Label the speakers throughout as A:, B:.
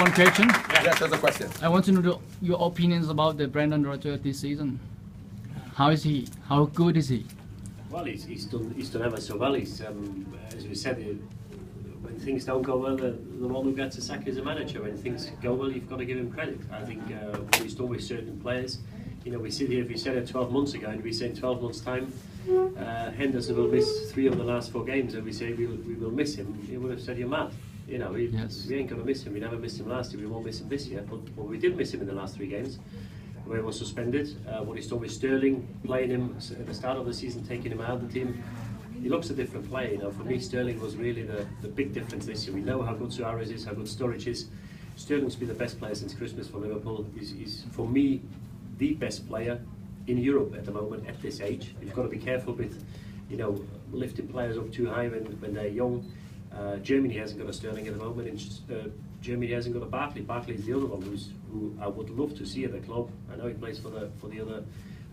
A: One question.
B: Yes, there's a question.
A: I want to know your opinions about the Brendan Rodgers this season. How is he? How good is he?
C: Well, he's done ever so well. He's as we said, when things don't go well, the one who gets a sack is a manager. When things go well, you've got to give him credit. I think what he's done with certain players. You know, we sit here. If we said it 12 months ago, and we say in 12 months' time, Henderson will miss 3 of the last 4 games, and we say we will miss him, he would have said you're mad. You know, we ain't going to miss him. We never missed him last year. We won't miss him this year. But we did miss him in the last 3 games, where he was suspended. What he's done with Sterling, playing him at the start of the season, taking him out of the team. He looks a different player. You know, for me, Sterling was really the big difference this year. We know how good Suarez is, how good Sturridge is. Sterling's been the best player since Christmas for Liverpool. He's for me, the best player in Europe at the moment at this age. You've got to be careful with, you know, lifting players up too high when they're young. Germany hasn't got a Sterling at the moment. In Germany hasn't got a Barkley. Barkley is the other one who I would love to see at the club. I know he plays for the other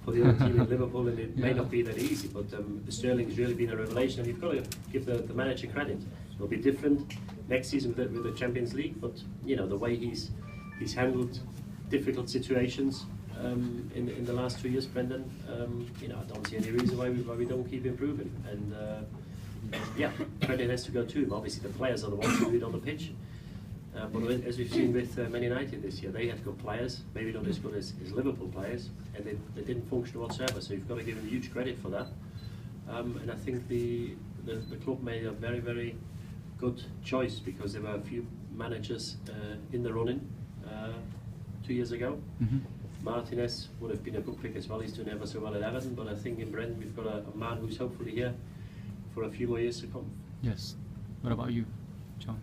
C: team in Liverpool, and it may not be that easy. But Sterling's really been a revelation, and you've got to give the manager credit. It'll be different next season with the Champions League, but you know the way he's handled difficult situations in the last 2 years, Brendan. You know, I don't see any reason why we don't keep improving. And yeah, credit has to go to him. Obviously, the players are the ones who do it on the pitch. But as we've seen with Man United this year, they have good players, maybe not as good as Liverpool players, and they didn't function whatsoever. So you've got to give him huge credit for that. And I think the club made a very, very good choice, because there were a few managers in the running 2 years ago. Mm-hmm. Martinez would have been a good pick as well. He's doing ever so well at Everton, but I think in Brendan we've got a man who's hopefully here for a few more years to come.
A: Yes. What about you, John?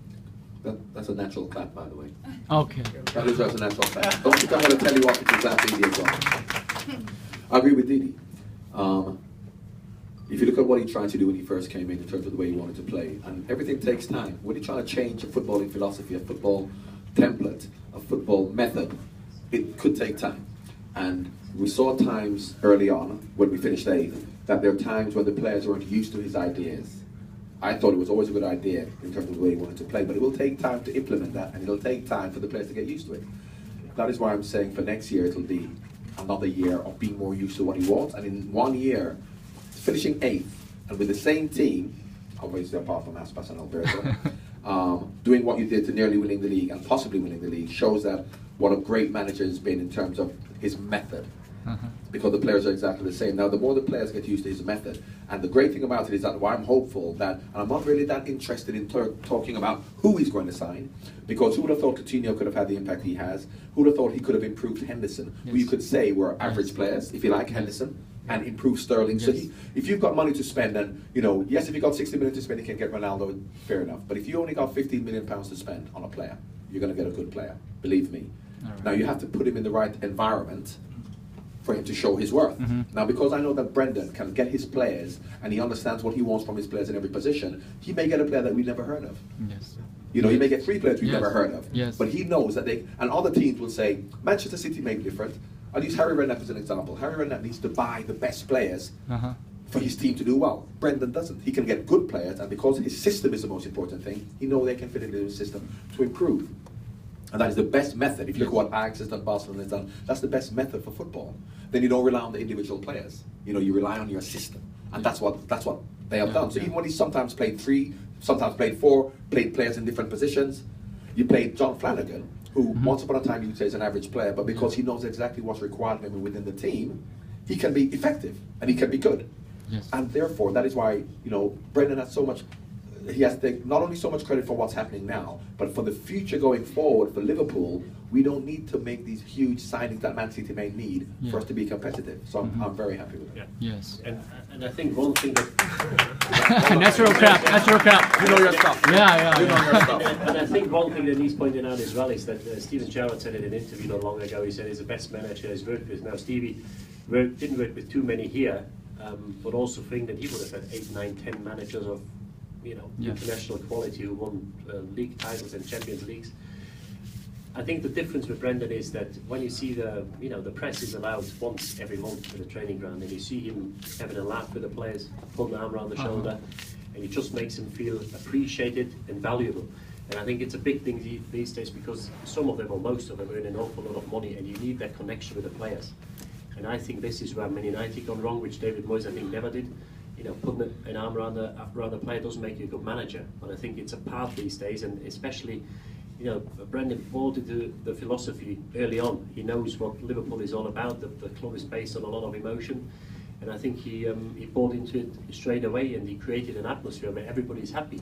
B: That's a natural clap, by the way.
A: Okay.
B: That is just a natural clap. Don't think I'm going to tell you off if you clap Didi as well. I agree with Didi. If you look at what he tried to do when he first came in terms of the way he wanted to play, and everything takes time. When you're trying to change a footballing philosophy, a football template, a football method, it could take time. And we saw times early on, when we finished 8th, that there are times when the players weren't used to his ideas. I thought it was always a good idea in terms of the way he wanted to play, but it will take time to implement that, and it'll take time for the players to get used to it. That is why I'm saying for next year it'll be another year of being more used to what he wants, and in 1 year, finishing 8th, and with the same team, obviously apart from Aspas and Alberto, doing what you did to nearly winning the league and possibly winning the league shows that what a great manager has been in terms of his method. Because the players are exactly the same. Now, the more the players get used to his method, and the great thing about it is that I'm hopeful that, and I'm not really that interested in talking about who he's going to sign, because who would have thought Coutinho could have had the impact he has? Who would have thought he could have improved Henderson, who you could say were average players, if you like Henderson, and improve Sterling. So if you've got money to spend, and you know, yes, if you've got 60 million to spend, you can get Ronaldo, fair enough. But if you only got 15 million pounds to spend on a player, you're going to get a good player, believe me. Now you have to put him in the right environment for him to show his worth. Now, because I know that Brendan can get his players, and he understands what he wants from his players in every position, he may get a player that we've never heard of. You know, he may get 3 players we've never heard of. But he knows that and other teams will say, Manchester City may be different. I'll use Harry Redknapp as an example. Harry Redknapp needs to buy the best players for his team to do well. Brendan doesn't. He can get good players, and because his system is the most important thing, he knows they can fit into his system to improve. And that is the best method. If you look at what Ajax has done, Barcelona has done, that's the best method for football. Then you don't rely on the individual players. You know, you rely on your system. And that's what they have done. So even when he sometimes played 3, sometimes played 4, played players in different positions, you played John Flanagan, who once upon a time you would say is an average player, but because he knows exactly what's required of him within the team, he can be effective and he can be good. And therefore, that is why, you know, Brendan has so much. He has to take not only so much credit for what's happening now, but for the future going forward for Liverpool. We don't need to make these huge signings that Man City may need for us to be competitive. So I'm very happy with it.
A: Yes.
C: And I think one thing that
A: natural crap.
B: You know your stuff.
A: You know
B: your stuff.
C: And I think one thing that he's pointing out as well is that Steven Gerrard said in an interview not long ago. He said he's the best manager he's worked with. Now Stevie didn't work with too many here, but also think that he would have had 8, 9, 10 managers of, you know, international quality who won league titles and Champions Leagues. I think the difference with Brendan is that when you see the press is allowed once every month at the training ground, and you see him having a laugh with the players, putting the arm around the shoulder, and it just makes him feel appreciated and valuable. And I think it's a big thing these days, because some of them, or most of them, earn an awful lot of money, and you need that connection with the players. And I think this is where Man United gone wrong, which David Moyes I think never did. You know, putting an arm around the player doesn't make you a good manager. But I think it's a part these days, and especially, you know, Brendan bought into the philosophy early on. He knows what Liverpool is all about. The club is based on a lot of emotion, and I think he bought into it straight away, and he created an atmosphere where everybody's happy.